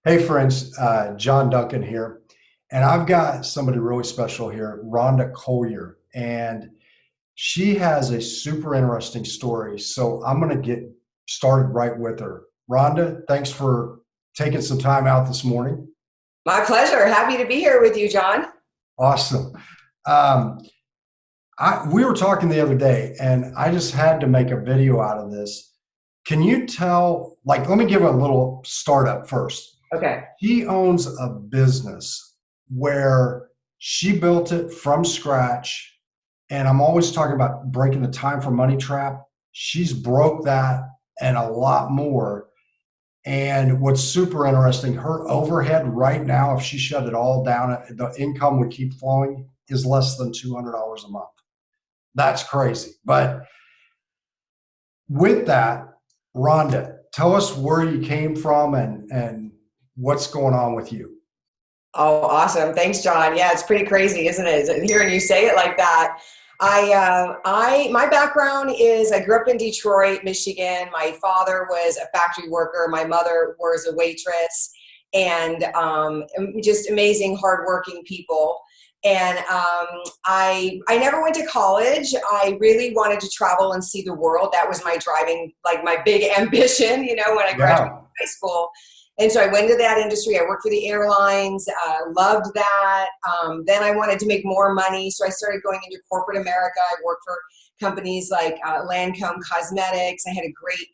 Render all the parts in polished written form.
Hey friends, John Duncan here, and I've got somebody really special here, Rhonda Coallier, and she has a super interesting story. So I'm going to get started right with her. Rhonda, thanks for taking some time out this morning. My pleasure. Happy to be here with you, John. Awesome. Um, we were talking the other day, and I just had to make a video out of this. Can you tell, let me give a little startup first. Okay. She owns a business where she built it from scratch. And I'm always talking about breaking the time for money trap. She's broke that and a lot more. And what's super interesting, her overhead right now, if she shut it all down, the income would keep flowing, is less than $200 a month. That's crazy. But with that, Rhonda, tell us where you came from and what's going on with you. Oh, awesome. Thanks, John. Yeah, it's pretty crazy, isn't it? Hearing you say it like that. My background is I grew up in Detroit, Michigan. My father was a factory worker. My mother was a waitress, and just amazing, hardworking people. And I never went to college. I really wanted to travel and see the world. That was my driving, like my big ambition, when I graduated Yeah. high school. And so I went into that industry. I worked for the airlines, loved that. Then I wanted to make more money. So I started going into corporate America. I worked for companies like Lancome Cosmetics. I had a great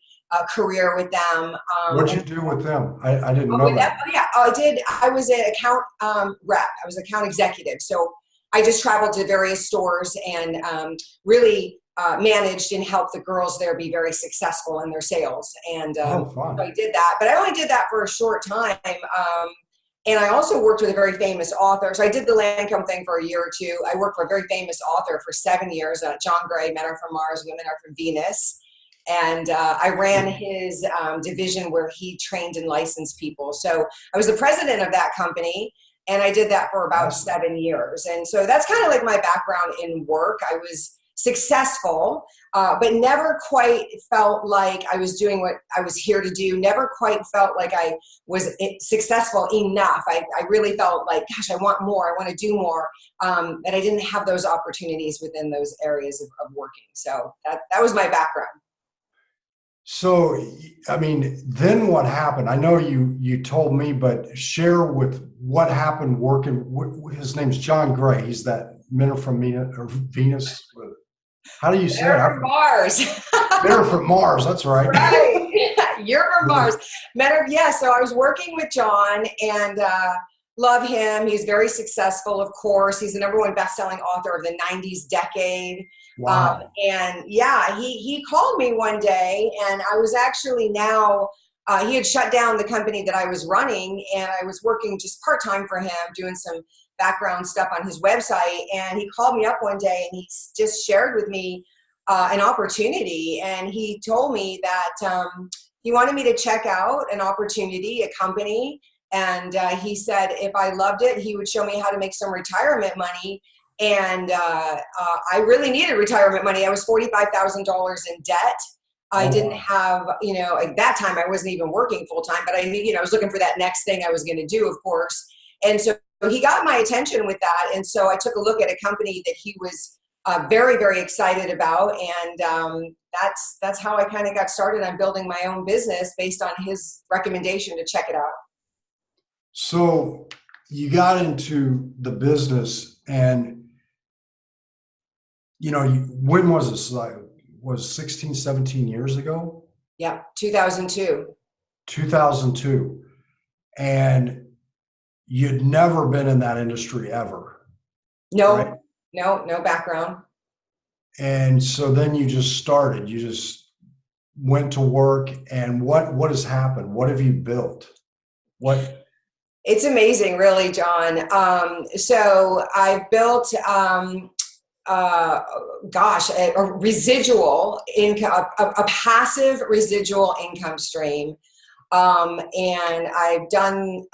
career with them. What'd you do with them? I didn't know With them, that. yeah, I did. I was an account rep. I was account executive. So I just traveled to various stores and really managed and helped the girls there be very successful in their sales. And Oh, so fun. I did that, but I only did that for a short time. And I also worked with a very famous author. So I did the Lancome thing for a year or two. I worked for a very famous author for 7 years, John Gray, Men Are From Mars, Women Are From Venus. And I ran his division where he trained and licensed people. So I was the president of that company, and I did that for about Awesome. 7 years. And so that's kind of like my background in work. I was successful, but never quite felt like I was doing what I was here to do. Never quite felt like I was successful enough. I really felt like, gosh, I want more. I want to do more. And I didn't have those opportunities within those areas of working. So that was my background. So, I mean, then what happened? I know you told me, but share with what happened working. His name's John Gray. He's that Men Are From Venus. How do you say it? They're from Mars. Men Are From Mars. That's right. Right. You're from Mars. Yeah, so I was working with John and love him. He's very successful, of course. He's the number one best-selling author of the 90s decade. Wow. And yeah, he called me one day, and I was actually now, he had shut down the company that I was running, and I was working just part-time for him, doing some background stuff on his website. And he called me up one day, and he just shared with me an opportunity. And he told me that he wanted me to check out an opportunity, a company. And he said if I loved it, he would show me how to make some retirement money. And I really needed retirement money. I was $45,000 in debt. I Oh, didn't wow. have, at that time, I wasn't even working full time, but I knew, I was looking for that next thing I was going to do, of course. And so he got my attention with that. And so I took a look at a company that he was very, very excited about. And that's how I kind of got started on building my own business based on his recommendation to check it out. So you got into the business, and when was this? Like, was 16, 17 years ago? Yeah, 2002. 2002. And you'd never been in that industry ever, right? No, no background. And so then you just started. You just went to work. And what has happened? What have you built? What? It's amazing, really, John. So I've built, gosh, a residual income, a passive residual income stream. And I've done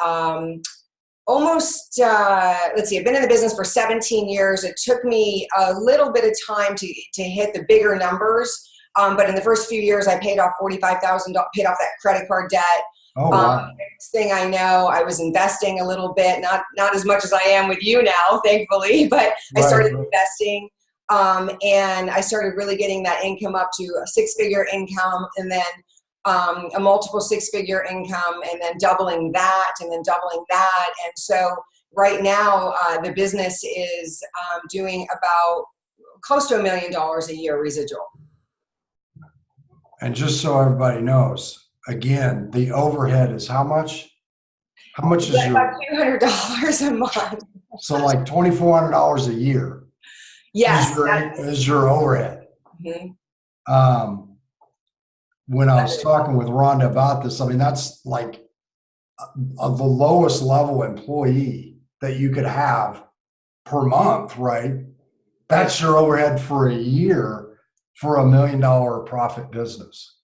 almost, let's see, I've been in the business for 17 years. It took me a little bit of time to hit the bigger numbers. But in the first few years, I paid off $45,000, paid off that credit card debt. Oh, wow. Next thing I know, I was investing a little bit, not as much as I am with you now, thankfully, but I Right. started investing, and I started really getting that income up to a six-figure income, and then a multiple six-figure income, and then doubling that, and then doubling that. And so right now, the business is doing about close to $1 million a year residual. And just so everybody knows, again, the overhead is how much? How much is About your, $200 a month. so like $2,400 a year Yes. is your overhead. Mhm. Um, when I was talking with Rhonda about this, I mean, that's like the lowest level employee that you could have per month, right? That's your overhead for a year for $1 million profit business.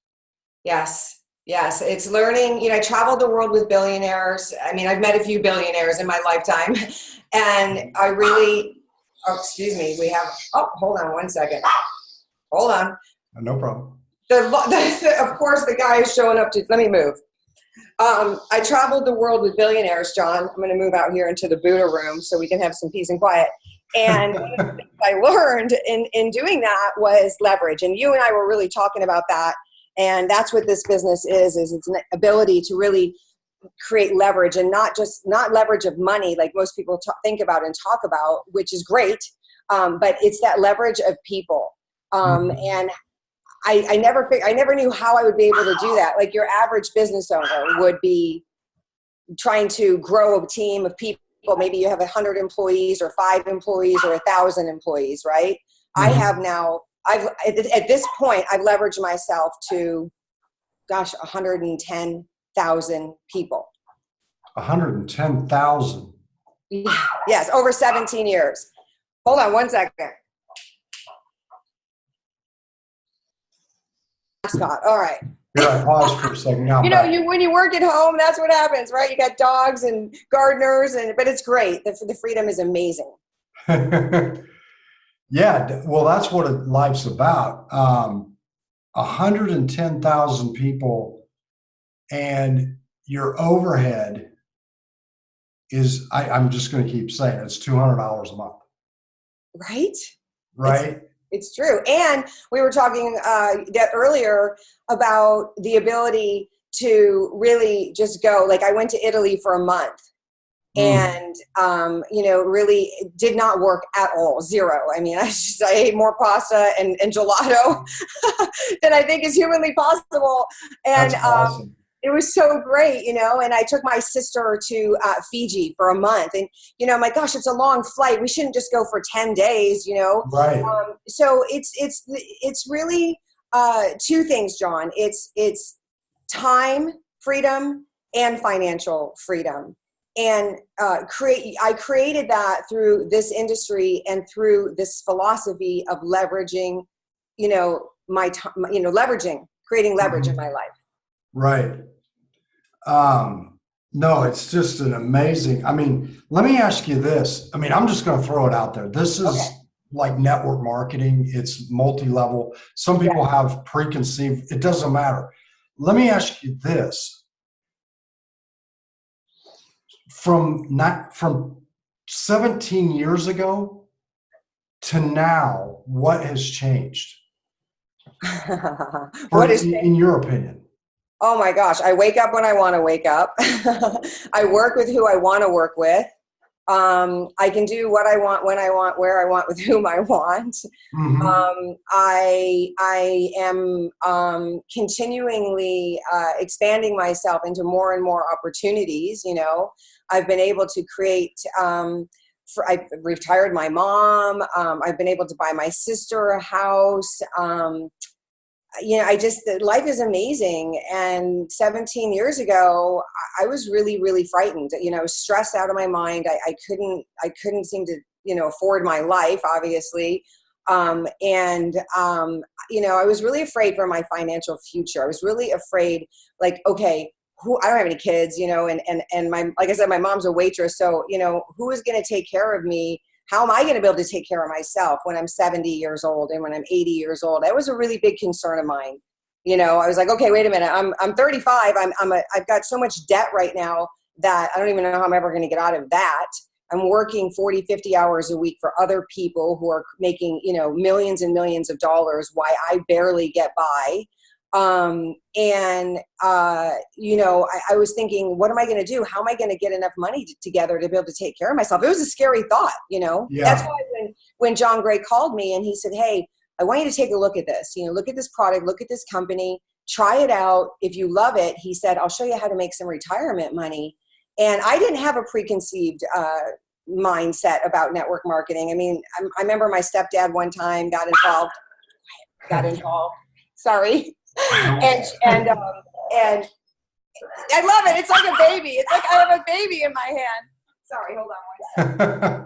Yes, yes. It's learning. I traveled the world with billionaires. I mean, I've met a few billionaires in my lifetime. And I really, oh, excuse me, oh, hold on one second. Hold on. No problem. Of course, the guy is showing up to, let me move. I traveled the world with billionaires, John. I'm going to move out here into the Buddha room so we can have some peace and quiet. And one of the things I learned in doing that was leverage. And you and I were really talking about that. And that's what this business is it's an ability to really create leverage, and not leverage of money like most people think about and talk about, which is great. But it's that leverage of people. And I never knew how I would be able to do that. Like your average business owner would be trying to grow a team of people. Maybe you have 100 employees or 5 employees or 1,000 employees, right? I have now, at this point, I've leveraged myself to, 110,000 people. 110,000. Yes, over 17 years. Hold on one second. Scott. All right. Here, I paused for a second. Now, when you work at home, that's what happens, right? You got dogs and gardeners, but it's great. The freedom is amazing. Yeah, well, that's what life's about. 110,000 people, and your overhead is, I'm just going to keep saying it's $200 a month. Right? Right? It's true. And we were talking earlier about the ability to really just go, like I went to Italy for a month and, really did not work at all. Zero. I mean, I ate more pasta and gelato than I think is humanly possible. And that's awesome. It was so great, and I took my sister to Fiji for a month, and, my gosh, it's a long flight. We shouldn't just go for 10 days, Right. So it's really two things, John. It's time freedom and financial freedom. And I created that through this industry and through this philosophy of leveraging, my time, creating leverage in my life. Right. No, it's just an amazing, I mean, let me ask you this. I mean, I'm just going to throw it out there. This is like network marketing. It's multi-level. Some people have preconceived, it doesn't matter. Let me ask you this. From 17 years ago to now, what has changed? In your opinion? Oh my gosh, I wake up when I want to wake up. I work with who I want to work with. I can do what I want, when I want, where I want, with whom I want. I am continually expanding myself into more and more opportunities. I've been able to create, I've retired my mom. I've been able to buy my sister a house. Life is amazing. And 17 years ago, I was really, really frightened, stressed out of my mind. I couldn't seem to, afford my life, obviously. I was really afraid for my financial future. I was really afraid, like, okay, I don't have any kids, and like I said, my mom's a waitress. So, who is going to take care of me? How am I going to be able to take care of myself when I'm 70 years old and when I'm 80 years old? That was a really big concern of mine, I was like, okay, wait a minute. I'm 35. I've got so much debt right now that I don't even know how I'm ever going to get out of that. I'm working 40, 50 hours a week for other people who are making, millions and millions of dollars, why I barely get by. I was thinking, what am I going to do? How am I going to get enough money together to be able to take care of myself? It was a scary thought, That's Yeah. why when John Gray called me and he said, hey, I want you to take a look at this, look at this product, look at this company, try it out. If you love it, he said, I'll show you how to make some retirement money. And I didn't have a preconceived mindset about network marketing. I mean, I remember my stepdad one time got involved. Sorry. And I love it. It's like a baby. It's like I have a baby in my hand. Sorry, hold on one second.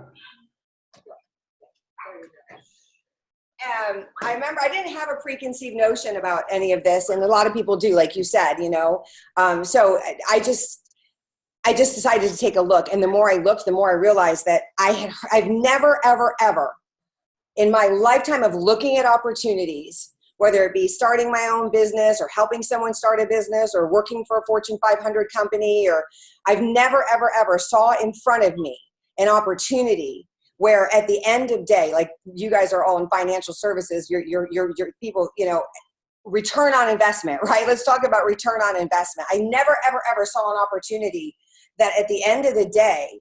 I remember I didn't have a preconceived notion about any of this, and a lot of people do, like you said, So I just decided to take a look, and the more I looked, the more I realized that I've never, ever, ever in my lifetime of looking at opportunities, whether it be starting my own business or helping someone start a business or working for a Fortune 500 company, or I've never, ever, ever saw in front of me an opportunity where at the end of day, like you guys are all in financial services, you're people, return on investment, right? Let's talk about return on investment. I never, ever, ever saw an opportunity that at the end of the day,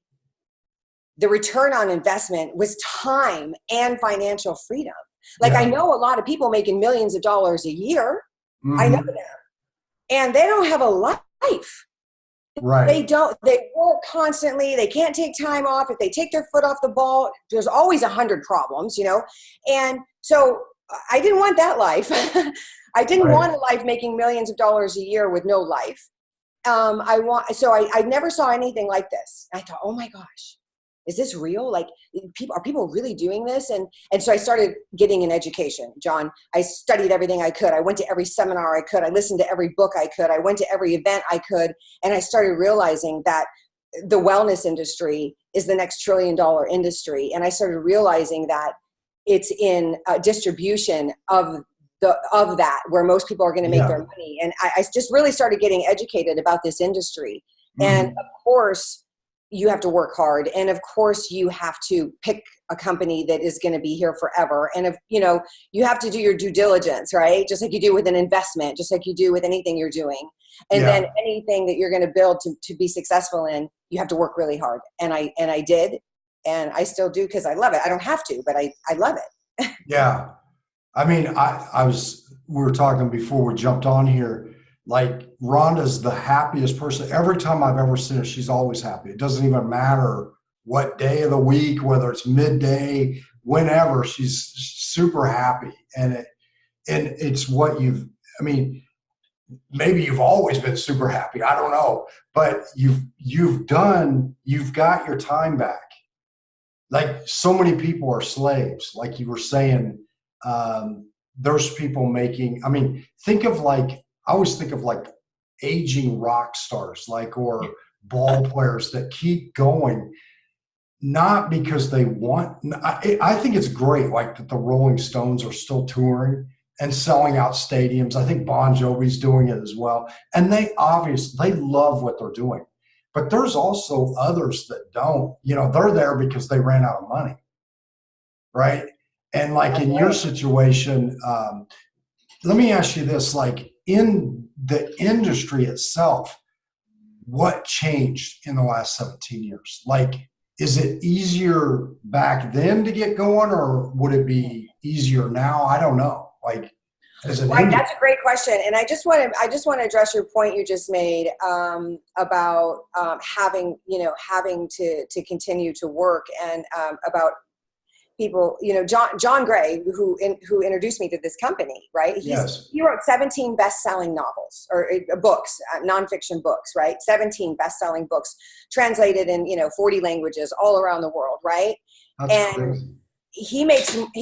the return on investment was time and financial freedom. Like, I know a lot of people making millions of dollars a year. Mm-hmm. I know them. And they don't have a life. Right. They work constantly. They can't take time off. If they take their foot off the ball, there's always 100 problems, And so I didn't want that life. I didn't want a life making millions of dollars a year with no life. I never saw anything like this. I thought, oh my gosh, is this real? Like, are people really doing this? And so I started getting an education, John. I studied everything I could. I went to every seminar I could. I listened to every book I could. I went to every event I could. And I started realizing that the wellness industry is the next $1 trillion industry. And I started realizing that it's in distribution of that where most people are going to make their money. And I just really started getting educated about this industry. Mm-hmm. And of course, you have to work hard. And of course you have to pick a company that is going to be here forever. And if, you have to do your due diligence, right? Just like you do with an investment, just like you do with anything you're doing. And then anything that you're going to build to be successful in, you have to work really hard. And I did, and I still do, because I love it. I don't have to, but I love it. Yeah. I mean, we were talking before we jumped on here, like Rhonda's the happiest person. Every time I've ever seen her, she's always happy. It doesn't even matter what day of the week, whether it's midday, whenever, she's super happy. And it's what maybe you've always been super happy. I don't know, but you've got your time back. Like, so many people are slaves. Like you were saying, there's people making, I always think of like aging rock stars, or ball players that keep going, not because they want, I think it's great, like that the Rolling Stones are still touring and selling out stadiums. I think Bon Jovi's doing it as well. And they love what they're doing. But there's also others that don't, they're there because they ran out of money. Right. And like in your situation, let me ask you this, like in the industry itself, what changed in the last 17 years? Like, is it easier back then to get going, or would it be easier now? I don't know. Like, that's a great question. And I just want to address your point you just made about having to continue to work, and about people, John Gray, who introduced me to this company, right? He wrote 17 best-selling novels or books, nonfiction books, right? 17 best-selling books translated in 40 languages all around the world, right? That's crazy. He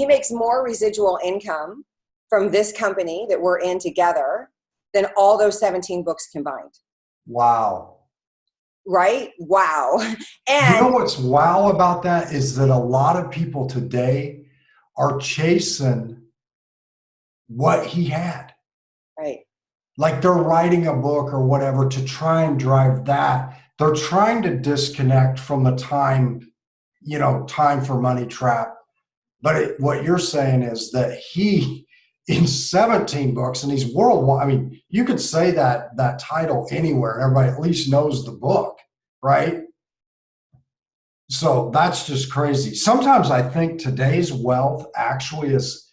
makes more residual income from this company that we're in together than all those 17 books combined. Wow. Right? Wow. And what's wow about that is that a lot of people today are chasing what he had. Right. like they're writing a book or whatever to try and drive that. They're trying to disconnect from the time, time for money trap. But what you're saying is that he, in 17 books, and he's worldwide. I mean, you could say that title anywhere, and everybody at least knows the book, right? So that's just crazy. Sometimes I think today's wealth actually is,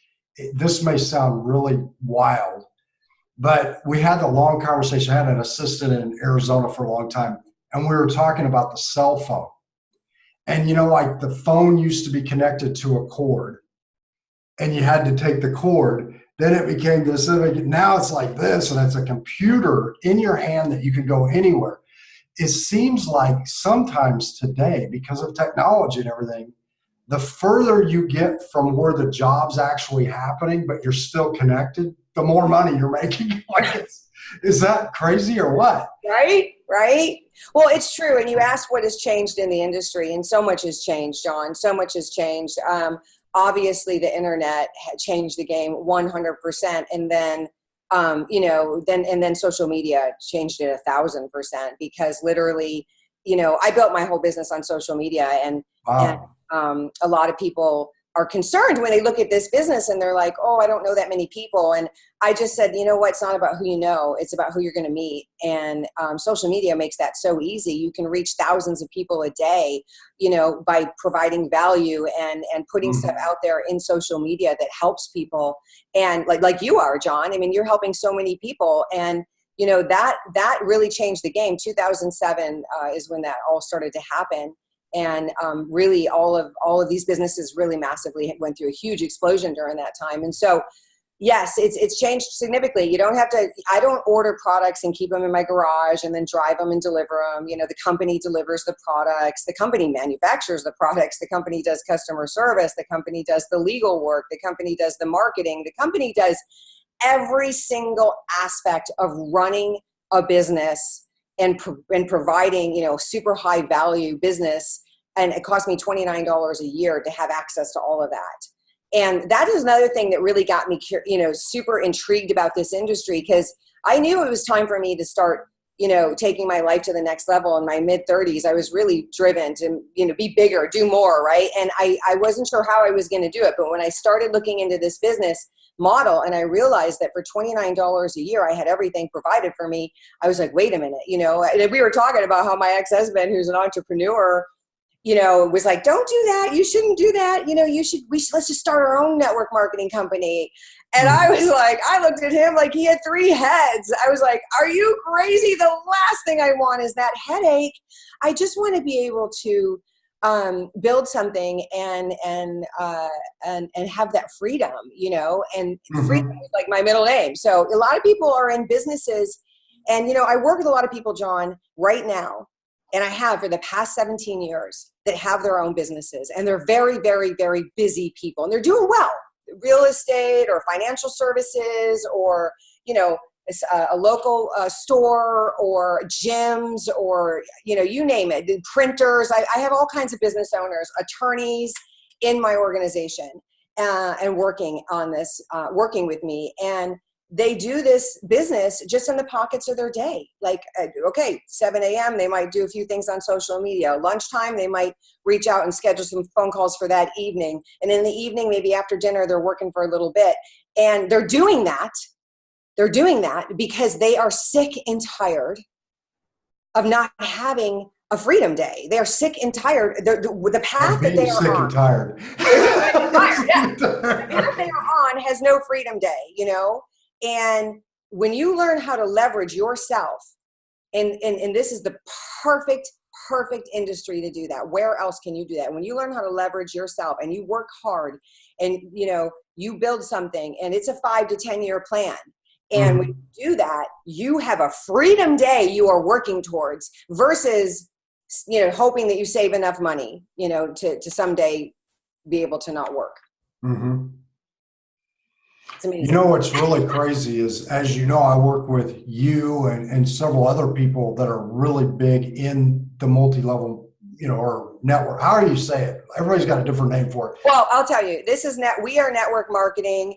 this may sound really wild, but we had a long conversation. I had an assistant in Arizona for a long time, and we were talking about the cell phone. And, like the phone used to be connected to a cord, and you had to take the cord. Then it became this. Now it's like this, and it's a computer in your hand that you can go anywhere. It seems like sometimes today, because of technology and everything, the further you get from where the job's actually happening, but you're still connected, the more money you're making. Like, is that crazy or what? Right. Well, it's true. And you asked what has changed in the industry, and so much has changed, John. So much has changed. Obviously, the internet changed the game 100%, and then then social media changed it 1,000%, because literally, I built my whole business on social media, and Wow. a lot of people are concerned when they look at this business and they're like, oh, I don't know that many people. And I just said, you know what? It's not about who you know. It's about who you're going to meet. And social media makes that so easy. You can reach thousands of people a day, by providing value and putting Mhm. stuff out there in social media that helps people. And like you are, John, I mean, you're helping so many people. And that really changed the game. 2007 is when that all started to happen. And really all of these businesses really massively went through a huge explosion during that time. And so, yes, it's changed significantly. You don't have to, I don't order products and keep them in my garage and then drive them and deliver them. The company delivers the products. The company manufactures the products. The company does customer service. The company does the legal work. The company does the marketing. The company does every single aspect of running a business and providing, super high value business. And it cost me $29 a year to have access to all of that. And that is another thing that really got me, super intrigued about this industry, because I knew it was time for me to start, taking my life to the next level. In my mid-30s, I was really driven to, be bigger, do more, right? And I wasn't sure how I was going to do it. But when I started looking into this business model and I realized that for $29 a year, I had everything provided for me, I was like, wait a minute, and we were talking about how my ex-husband, who's an entrepreneur, was like, don't do that. You shouldn't do that. Let's just start our own network marketing company. And I was like, I looked at him like he had 3 heads. I was like, are you crazy? The last thing I want is that headache. I just want to be able to build something and have that freedom, and freedom is like my middle name. So a lot of people are in businesses, and, I work with a lot of people, John, right now. And I have for the past 17 years that have their own businesses, and they're very, very, very busy people, and they're doing well. Real estate or financial services, or, a local store, or gyms, or, you name it, printers. I have all kinds of business owners, attorneys in my organization, and working on this, working with me. And they do this business just in the pockets of their day. Like, 7 a.m., they might do a few things on social media. Lunchtime, they might reach out and schedule some phone calls for that evening. And in the evening, maybe after dinner, they're working for a little bit. And they're doing that. They're doing that because they are sick and tired of not having a freedom day. They're sick and tired. The path that they are sick on. And tired. They're sick and tired, yeah. The path they are on has no freedom day, And when you learn how to leverage yourself, and this is the perfect industry to do that. Where else can you do that? When you learn how to leverage yourself and you work hard, and you build something, and it's a 5 to 10 year plan. And when you do that, you have a freedom day you are working towards, versus, hoping that you save enough money, to someday be able to not work. Mm-hmm. It's amazing. What's really crazy is, as you know, I work with you and several other people that are really big in the multi-level or network. How do you say it? Everybody's got a different name for it. Well, I'll tell you, we are network marketing.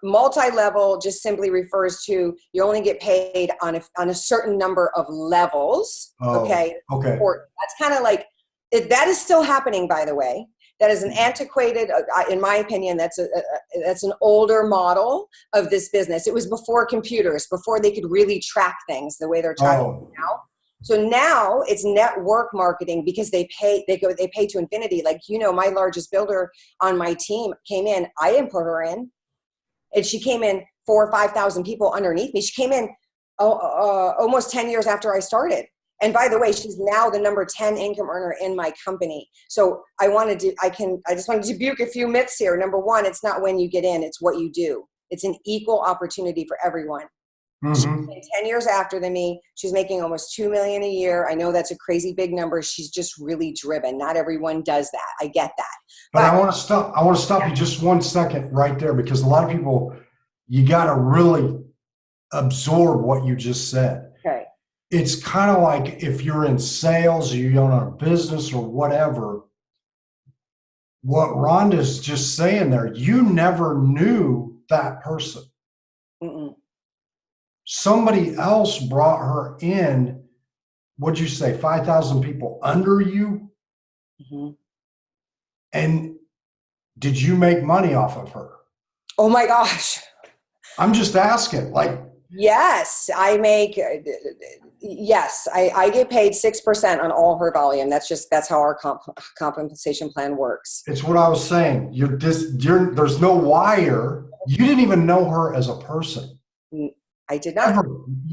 Multi-level just simply refers to you only get paid on a certain number of levels. Oh, okay. Okay. That's kind of like that is still happening, by the way. That is an antiquated, in my opinion, that's an older model of this business. It was before computers, before they could really track things the way they're tracking now. So now it's network marketing because they pay to infinity. Like, my largest builder on my team came in, I didn't put her in, and she came in 4,000 or 5,000 people underneath me. She came in almost 10 years after I started. And by the way, she's now the number 10 income earner in my company. So I just wanted to debunk a few myths here. Number one, it's not when you get in, it's what you do. It's an equal opportunity for everyone. Mm-hmm. She's been 10 years after than me. She's making almost $2 million a year. I know that's a crazy big number. She's just really driven. Not everyone does that. I get that. But I want to stop you just 1 second right there, because a lot of people, you got to really absorb what you just said. Okay. It's kind of like if you're in sales or you own a business or whatever, what Rhonda's just saying there, you never knew that person. Mm-mm. Somebody else brought her in. What'd you say? 5,000 people under you? Mm-hmm. And did you make money off of her? Oh my gosh. I'm just asking, like. Yes, I get paid 6% on all her volume. That's how our compensation plan works. It's what I was saying. There's no wire. You didn't even know her as a person. I did not.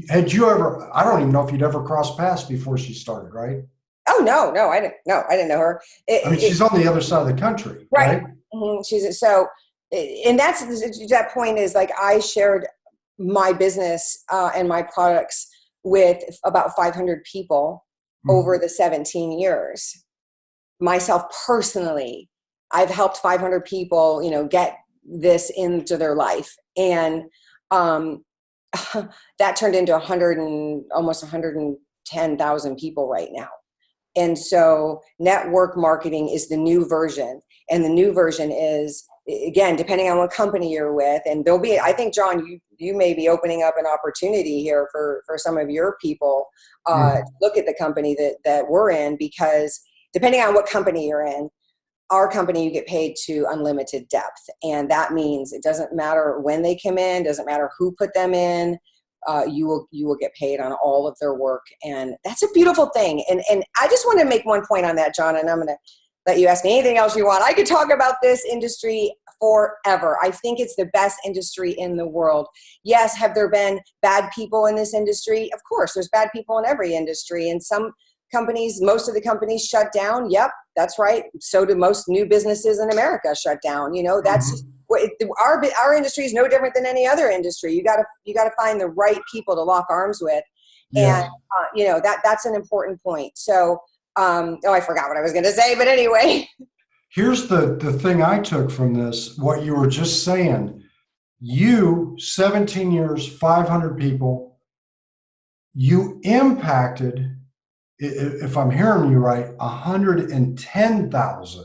Had you ever, I don't even know if you'd ever crossed paths before she started, right? Oh, no, I didn't know her. She's on the other side of the country, right? Mm-hmm. And that's that point is like I shared my business and my products with about 500 people over the 17 years. Myself personally, I've helped 500 people, get this into their life. And that turned into almost 110,000 people right now. And so network marketing is the new version. And the new version is, again, depending on what company you're with, and there'll be, I think, John, you may be opening up an opportunity here for some of your people to look at the company that we're in, because depending on what company you're in, our company, you get paid to unlimited depth. And that means it doesn't matter when they come in, doesn't matter who put them in, you will get paid on all of their work. And that's a beautiful thing. And I just want to make one point on that, John, and I'm going to let you ask me anything else you want. I could talk about this industry forever. I think it's the best industry in the world. Yes, have there been bad people in this industry? Of course, there's bad people in every industry. And some companies, most of the companies shut down. Yep, that's right. So do most new businesses in America shut down. That's just, our industry is no different than any other industry. You got to find the right people to lock arms with. Yes. And that's an important point. So I forgot what I was going to say, but anyway. Here's the thing I took from this, what you were just saying. You, 17 years, 500 people, you impacted, if I'm hearing you right, 110,000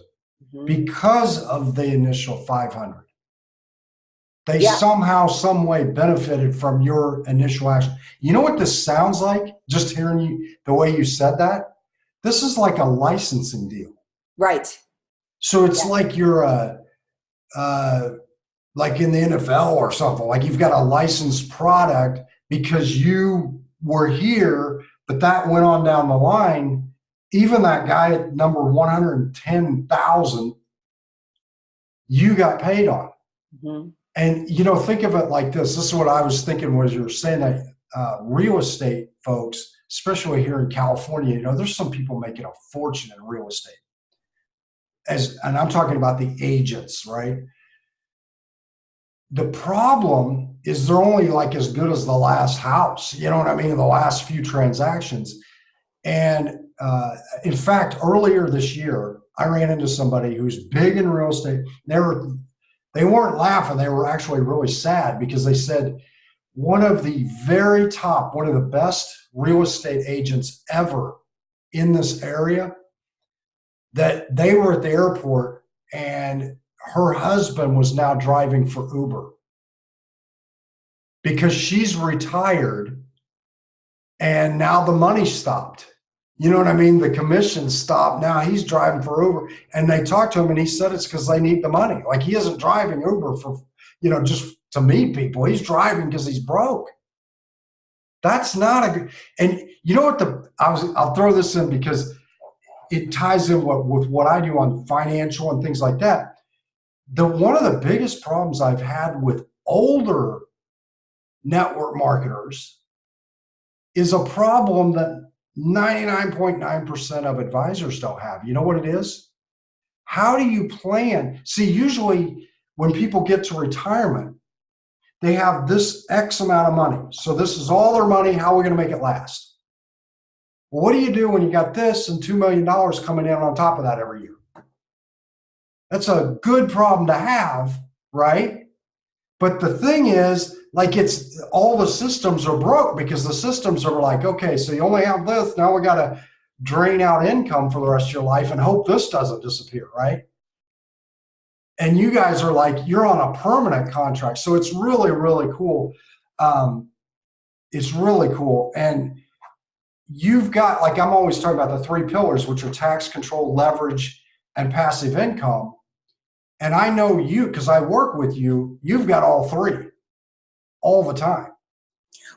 because of the initial 500. They somehow, some way benefited from your initial action. You know what this sounds like? Just hearing you, the way you said that? This is like a licensing deal. Right. So it's like you're like in the NFL or something, like you've got a licensed product because you were here, but that went on down the line. Even that guy at number 110,000, you got paid on. Mm-hmm. And, think of it like this. This is what I was thinking was you were saying that real estate folks, especially here in California, there's some people making a fortune in real estate. And I'm talking about the agents, right? The problem is they're only like as good as the last house, you know what I mean? The last few transactions. And in fact, earlier this year, I ran into somebody who's big in real estate. They weren't laughing. They were actually really sad because they said one of the best real estate agents ever in this area that they were at the airport and her husband was now driving for Uber because she's retired and now the money stopped. You know what I mean? The commission stopped. Now he's driving for Uber. And they talked to him and he said it's because they need the money. Like he isn't driving Uber for, just to meet people. He's driving because he's broke. That's not a good, and you know what I'll throw this in because it ties in with what I do on financial and things like that. One of the biggest problems I've had with older network marketers is a problem that 99.9% of advisors don't have. You know what it is? How do you plan? See, usually when people get to retirement, they have this X amount of money. So this is all their money. How are we going to make it last? Well, what do you do when you got this and $2 million coming in on top of that every year? That's a good problem to have, right? But the thing is, like it's all the systems are broke because the systems are like, okay, so you only have this. Now we got to drain out income for the rest of your life and hope this doesn't disappear, right? And you guys are like, you're on a permanent contract. So it's really, really cool. It's really cool. And you've got, like I'm always talking about the 3 pillars, which are tax control, leverage, and passive income. And I know you, because I work with you, you've got all 3 all the time.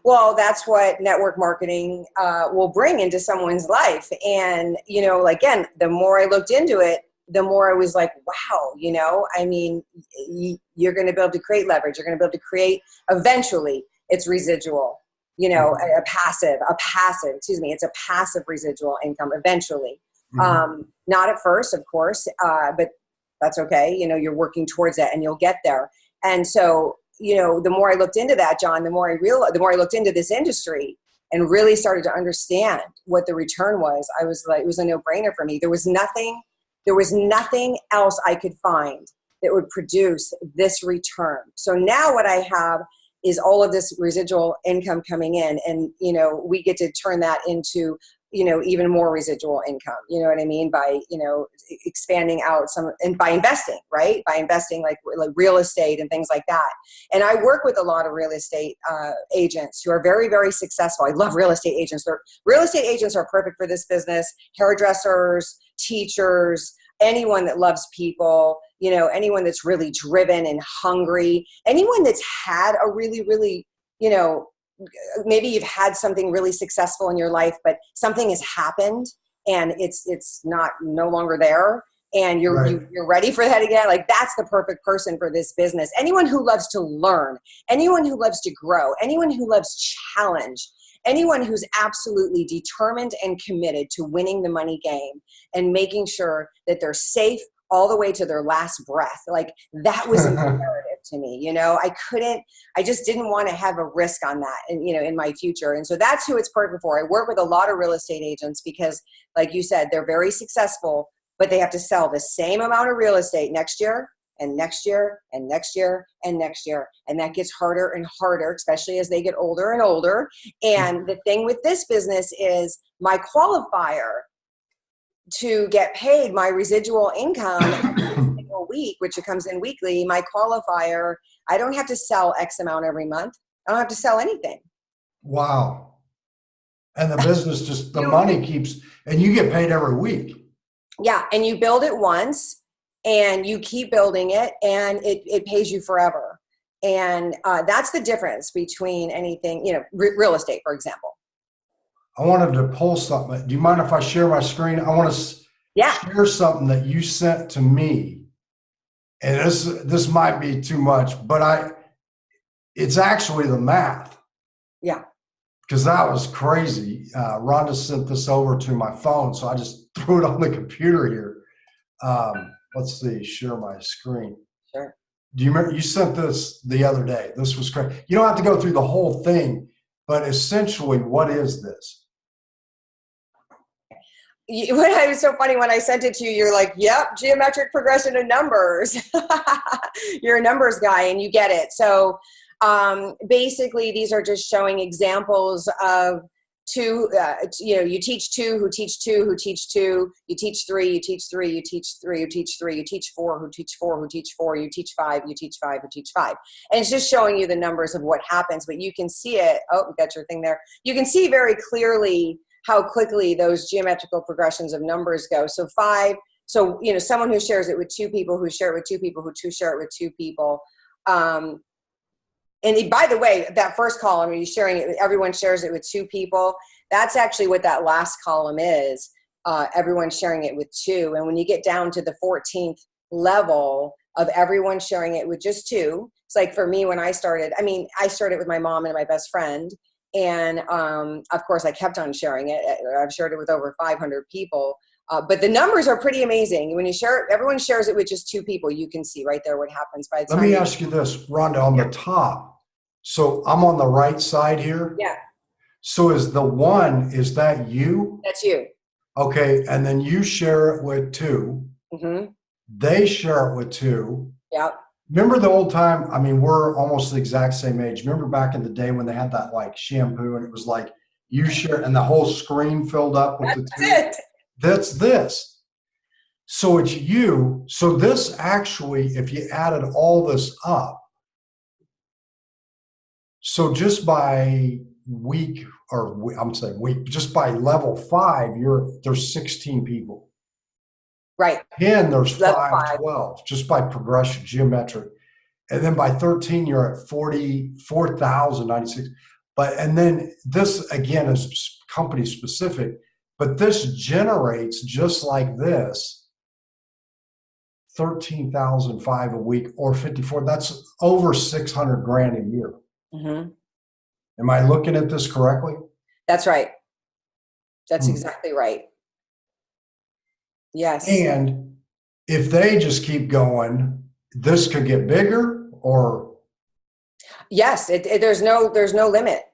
Well, that's what network marketing will bring into someone's life. And, again, the more I looked into it, the more I was like, wow, I mean, you're going to be able to create leverage. You're going to be able to create, eventually, it's residual, a passive, it's a passive residual income eventually. Mm-hmm. Not at first, of course, but that's okay. You're working towards that and you'll get there. And so, the more I looked into that, John, the more I looked into this industry and really started to understand what the return was, I was like, it was a no-brainer for me. There was nothing else I could find that would produce this return. So now what I have is all of this residual income coming in, and we get to turn that into even more residual income. You know what I mean? By expanding out and by investing, right? By investing like real estate and things like that. And I work with a lot of real estate agents who are very, very successful. I love real estate agents. Real estate agents are perfect for this business. Hairdressers, teachers, anyone that loves people, anyone that's really driven and hungry, anyone that's had a really, really, maybe you've had something really successful in your life, but something has happened and it's no longer there. And you're ready for that again. Like that's the perfect person for this business. Anyone who loves to learn, anyone who loves to grow, anyone who loves challenge, anyone who's absolutely determined and committed to winning the money game and making sure that they're safe all the way to their last breath. Like that was imperative to me. I just didn't want to have a risk on that in my future. And so that's who it's perfect for. I work with a lot of real estate agents because like you said, they're very successful, but they have to sell the same amount of real estate next year and next year and next year and next year. And that gets harder and harder, especially as they get older and older. And the thing with this business is my qualifier to get paid my residual income every single week, which it comes in weekly, my qualifier, I don't have to sell X amount every month. I don't have to sell anything. Wow. And the business just, the money keeps, and you get paid every week. Yeah. And you build it once and you keep building it and it pays you forever. And that's the difference between anything, real estate, for example. I wanted to pull something. Do you mind if I share my screen? I want to share something that you sent to me. And this might be too much, but it's actually the math. Yeah. Because that was crazy. Rhonda sent this over to my phone, so I just threw it on the computer here. Let's see, share my screen. Sure. Do you remember, you sent this the other day. This was crazy. You don't have to go through the whole thing, but essentially, what is this? It was so funny when I sent it to you, you're like, yep, geometric progression of numbers. You're a numbers guy and you get it. So basically these are just showing examples of two, you teach two who teach two who teach two, you teach three, you teach three, you teach three, you teach three, you teach four who teach four who teach four, you teach five who teach five. And it's just showing you the numbers of what happens, but you can see it. Oh, we got your thing there. You can see very clearly how quickly those geometrical progressions of numbers go. So five, so, someone who shares it with two people, who share it with two people, who share it with two people. And by the way, that first column, you're sharing it, everyone shares it with two people. That's actually what that last column is. Everyone sharing it with two. And when you get down to the 14th level of everyone sharing it with just two, it's like for me, when I started with my mom and my best friend. And of course, I kept on sharing it. I've shared it with over 500 people. But the numbers are pretty amazing. When you share, everyone shares it with just two people. You can see right there what happens by the time. Let me ask you this, Rhonda, on the top. So I'm on the right side here. Yeah. So is that you? That's you. Okay. And then you share it with two. Mm-hmm. They share it with two. Yeah. Remember the old time? I mean, we're almost the exact same age. Remember back in the day when they had that like shampoo and it was like you share and the whole screen filled up with the two? That's it. That's this. So it's you. So this actually, if you added all this up, so just by just by level 5, there's 16 people. Right. 10, there's Level 5, 12, just by progression, geometric. And then by 13, you're at 44,096. And then this again is company specific, but this generates just like this, 13,005 a week or 54. That's over 600 grand a year. Mm-hmm. Am I looking at this correctly? That's right. That's exactly right. Yes. And if they just keep going, this could get bigger or? Yes. There's no limit.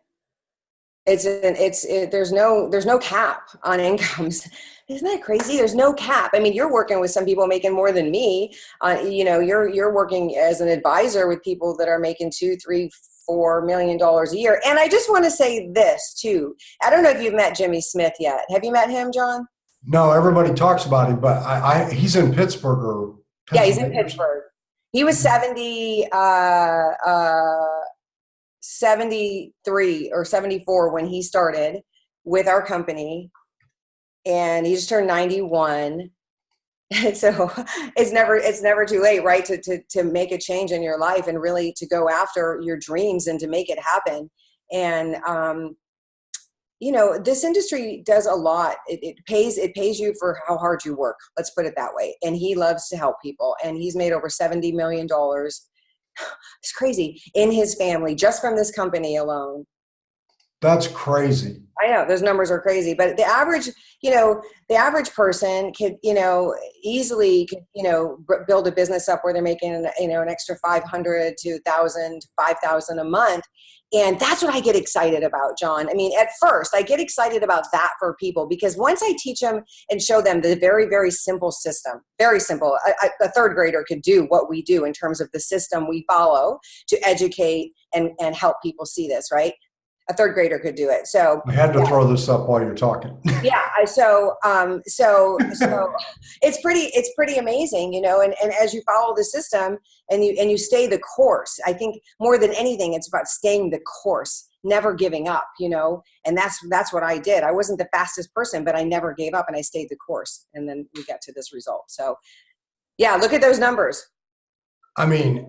There's no cap on incomes. Isn't that crazy? There's no cap. I mean, you're working with some people making more than me. You're working as an advisor with people that are making $2, $3, $4 million a year. And I just want to say this too. I don't know if you've met Jimmy Smith yet. Have you met him, John? No, everybody talks about him, but he's in Pittsburgh or yeah, he's in Pittsburgh. He was 73 or 74 when he started with our company, and he just turned 91. So it's never too late, right? To make a change in your life and really to go after your dreams and to make it happen. And, this industry does a lot. It pays you for how hard you work. Let's put it that way. And he loves to help people, and he's made over $70 million. It's crazy in his family, just from this company alone. That's crazy. I know those numbers are crazy, but the average person could, easily, build a business up where they're making, an extra 500 to 1,000, 5,000 a month. And that's what I get excited about, John. I mean, at first I get excited about that for people, because once I teach them and show them the very, very simple system, very simple, a third grader could do what we do in terms of the system we follow to educate and help people see this, right? A third grader could do it. So I had to throw this up while you're talking. Yeah. So it's pretty amazing, and as you follow the system and you stay the course, I think more than anything, it's about staying the course, never giving up, and that's what I did. I wasn't the fastest person, but I never gave up and I stayed the course. And then we got to this result. So yeah, look at those numbers. I mean,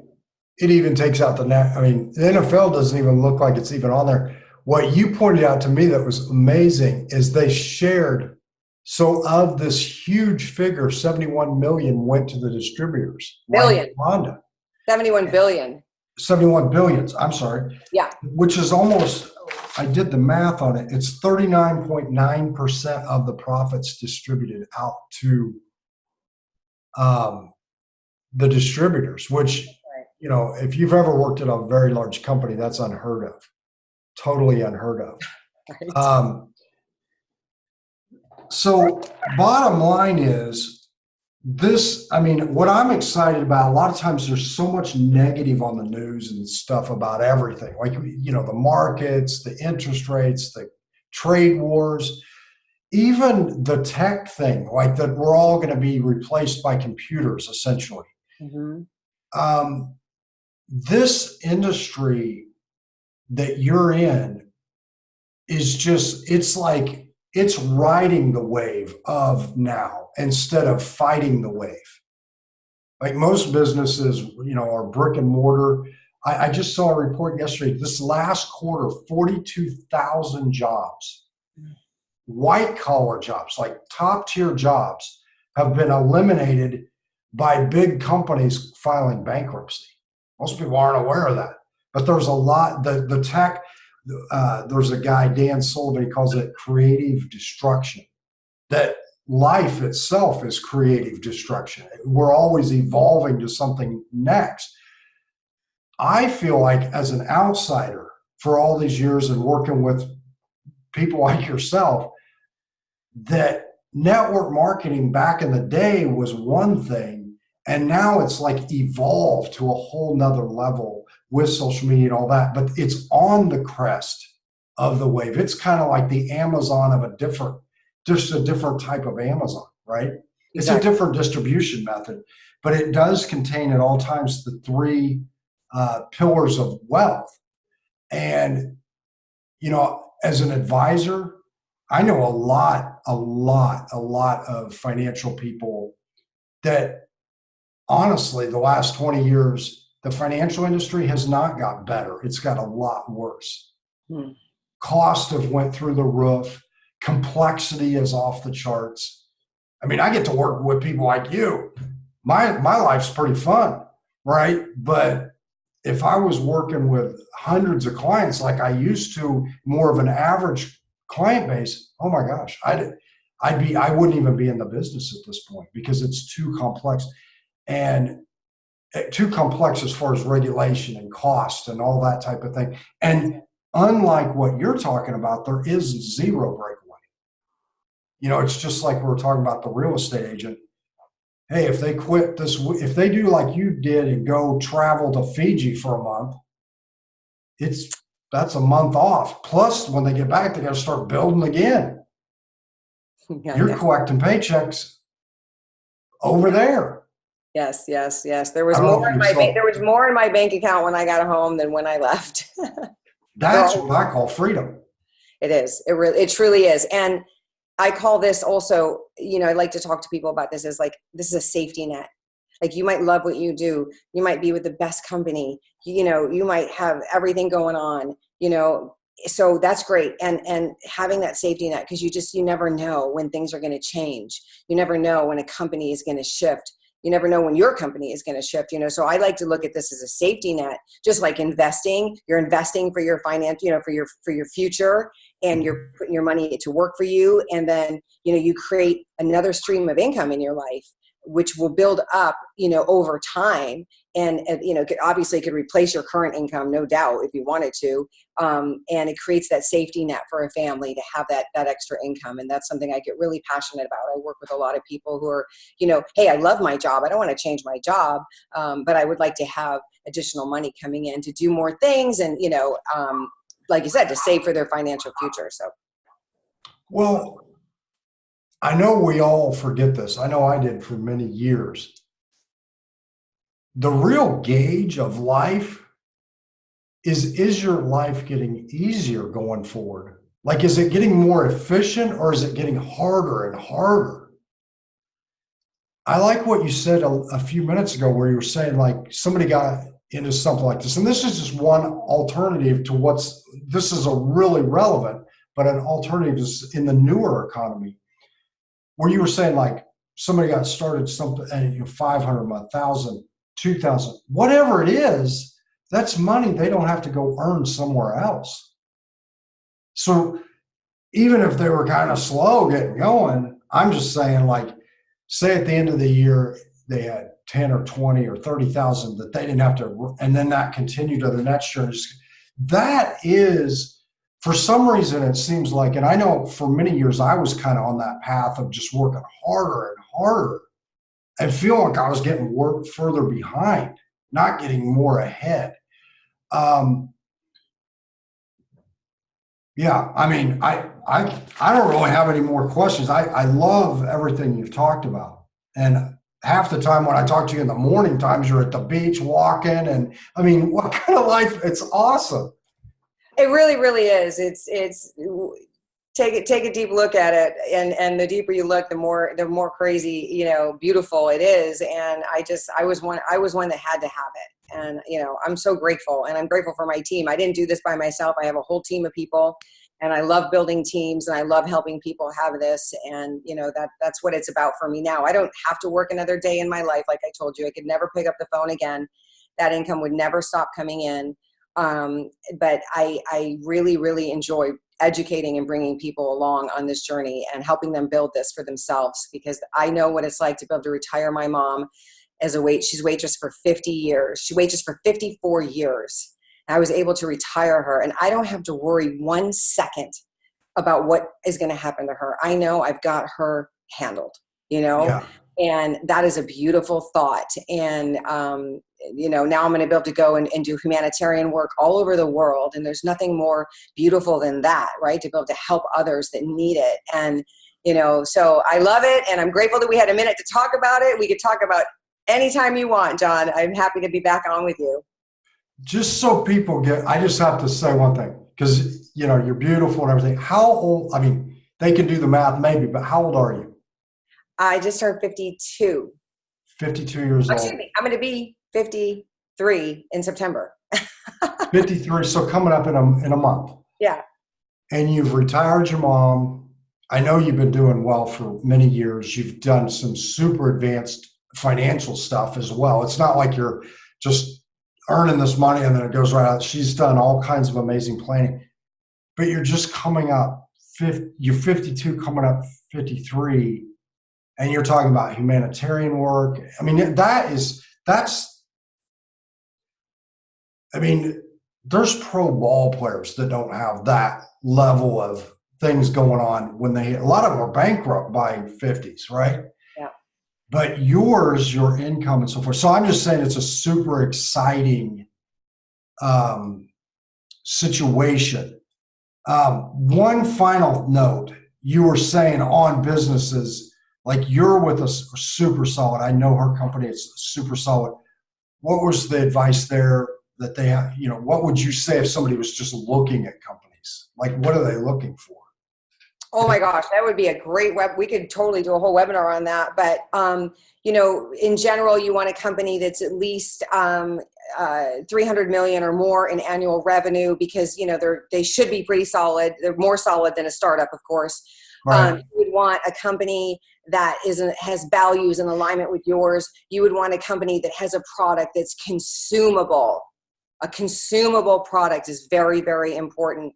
it even takes out the net. I mean, the NFL doesn't even look like it's even on there. What you pointed out to me that was amazing is they shared. So of this huge figure, 71 million went to the distributors. Billion. Like Ronda. 71 billion. 71 billions. I'm sorry. Yeah. Which is almost, I did the math on it. It's 39.9% of the profits distributed out to the distributors, which, if you've ever worked at a very large company, that's unheard of. Totally unheard of. Right. So bottom line is this, what I'm excited about, a lot of times there's so much negative on the news and stuff about everything. Like, the markets, the interest rates, the trade wars, even the tech thing, like that we're all going to be replaced by computers essentially. Mm-hmm. This industry that you're in is just, it's like, it's riding the wave of now instead of fighting the wave. Like most businesses, are brick and mortar. I just saw a report yesterday, this last quarter, 42,000 jobs, white collar jobs, like top tier jobs, have been eliminated by big companies filing bankruptcy. Most people aren't aware of that, but there's a lot. The tech. There's a guy, Dan Sullivan, he calls it creative destruction. That life itself is creative destruction. We're always evolving to something next. I feel like as an outsider for all these years and working with people like yourself, that network marketing back in the day was one thing, and now it's like evolved to a whole nother level with social media and all that, but it's on the crest of the wave. It's kind of like the Amazon of just a different type of Amazon, right? It's a different distribution method, but it does contain at all times the three pillars of wealth. And, as an advisor, I know a lot of financial people that honestly, the last 20 years, the financial industry has not got better. It's got a lot worse. Cost have went through the roof. Complexity is off the charts. I mean, I get to work with people like you. My life's pretty fun, right? But if I was working with hundreds of clients like I used to, more of an average client base, oh my gosh, I wouldn't even be in the business at this point because it's too complex, and too complex as far as regulation and cost and all that type of thing. And unlike what you're talking about, there is zero breakaway. It's just like we were talking about the real estate agent. Hey, if they quit if they do like you did and go travel to Fiji for a month, that's a month off. Plus, when they get back, they got to start building again. You're collecting paychecks over there. Yes. There was more in my bank account when I got home than when I left. That's what I call freedom. It is. It truly is. And I call this also, I like to talk to people about this as like, this is a safety net. Like you might love what you do. You might be with the best company, you might have everything going on, so that's great. And having that safety net, because you never know when things are going to change. You never know when a company is going to shift. You never know when your company is going to shift, so I like to look at this as a safety net, just like investing. You're investing for your finance, for your future, and you're putting your money to work for you. And then, you create another stream of income in your life, which will build up, over time. And, obviously it could replace your current income, no doubt, if you wanted to. And it creates that safety net for a family to have that extra income. And that's something I get really passionate about. I work with a lot of people who are, hey, I love my job. I don't want to change my job. But I would like to have additional money coming in to do more things. And, like you said, to save for their financial future. So. Well, I know we all forget this. I know I did for many years. The real gauge of life is your life getting easier going forward? Like, is it getting more efficient or is it getting harder and harder? I like what you said a few minutes ago where you were saying like somebody got into something like this. And this is just one alternative to this is a really relevant, but an alternative is in the newer economy. Where you were saying like somebody got started something and 500 a month, 1,000, 2,000, whatever it is, that's money they don't have to go earn somewhere else. So even if they were kind of slow getting going, I'm just saying like, say at the end of the year, they had 10 or 20 or 30,000 that they didn't have to, and then that continued to the next year. That is, for some reason, it seems like, and I know for many years, I was kind of on that path of just working harder and harder and feeling like I was getting further behind, not getting more ahead. Yeah, I mean, I don't really have any more questions. I love everything you've talked about. And half the time when I talk to you in the morning times, you're at the beach walking. And I mean, what kind of life? It's awesome. It really, really is. Take a deep look at it, and the deeper you look, the more crazy, beautiful it is. And I was one that had to have it. And I'm so grateful, and I'm grateful for my team. I didn't do this by myself. I have a whole team of people, and I love building teams, and I love helping people have this. And that's what it's about for me now. I don't have to work another day in my life. Like I told you, I could never pick up the phone again. That income would never stop coming in. But I really, really enjoy educating and bringing people along on this journey and helping them build this for themselves, because I know what it's like to be able to retire my mom as she's waitress for 50 years. She waitress for 54 years. I was able to retire her, and I don't have to worry 1 second about what is going to happen to her. I know I've got her handled, Yeah. and that is a beautiful thought. And, now I'm going to be able to go and do humanitarian work all over the world. And there's nothing more beautiful than that, right? To be able to help others that need it. And, so I love it. And I'm grateful that we had a minute to talk about it. We could talk about anytime you want, John. I'm happy to be back on with you. Just so people I just have to say one thing because, you're beautiful and everything. How old? I mean, they can do the math maybe, but how old are you? I just turned 52. 52 years Excuse old. me. I'm going to be 53 in September. 53. So coming up in a month. Yeah. And you've retired your mom. I know you've been doing well for many years. You've done some super advanced financial stuff as well. It's not like you're just earning this money and then it goes right out. She's done all kinds of amazing planning. But you're just coming up, you're 52, coming up 53, and you're talking about humanitarian work. I mean, I mean, there's pro ball players that don't have that level of things going on when a lot of them are bankrupt by 50s, right? Yeah. But your income and so forth. So I'm just saying it's a super exciting um, situation. One final note, you were saying on businesses, like you're with a super solid, I know her company is super solid. What was the advice there that they have? What would you say if somebody was just looking at companies? Like, what are they looking for? Oh my gosh, that would be a great we could totally do a whole webinar on that. But, in general, you want a company that's at least 300 million or more in annual revenue, because, they should be pretty solid. They're more solid than a startup, of course. Right. You would want a company that has values in alignment with yours. You would want a company that has a product that's consumable. A consumable product is very, very important.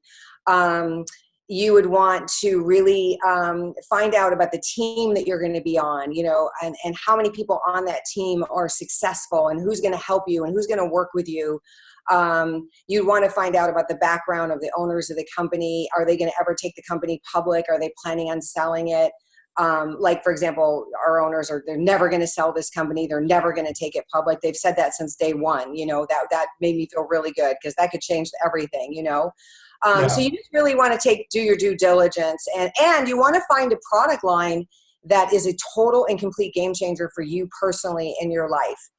You would want to really find out about the team that you're going to be on, and how many people on that team are successful, and who's going to help you and who's going to work with you. You'd want to find out about the background of the owners of the company. Are they going to ever take the company public? Are they planning on selling it? Like, for example, our owners they're never going to sell this company. They're never going to take it public. They've said that since day one. That made me feel really good, because that could change everything, So Yeah. you just really want to do your due diligence, and you want to find a product line that is a total and complete game changer for you personally in your life.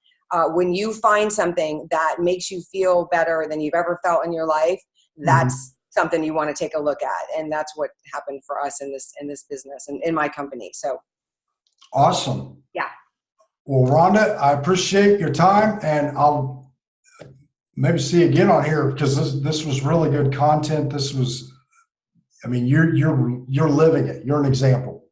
When you find something that makes you feel better than you've ever felt in your life, Mhm. that's something you want to take a look at. And that's what happened for us in this business and in my company. So Awesome. yeah. Well, Rhonda, I appreciate your time, and I'll maybe see you again on here because this was really good content. I mean, you're living it. You're an example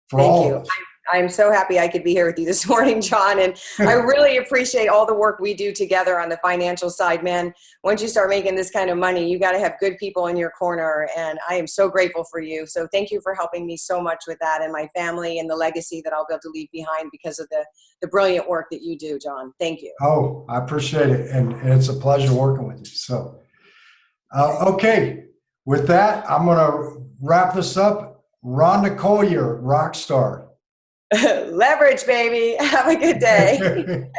for Thank all you. of us. I'm so happy I could be here with you this morning, John. And I really appreciate all the work we do together on the financial side, man. Once you start making this kind of money, you got to have good people in your corner. And I am so grateful for you. So thank you for helping me so much with that, and my family, and the legacy that I'll be able to leave behind because of the brilliant work that you do, John. Thank you. Oh, I appreciate it, and it's a pleasure working with you. So, okay, with that, I'm going to wrap this up. Ronda Coallier, rock star. Leverage, baby. Have a good day.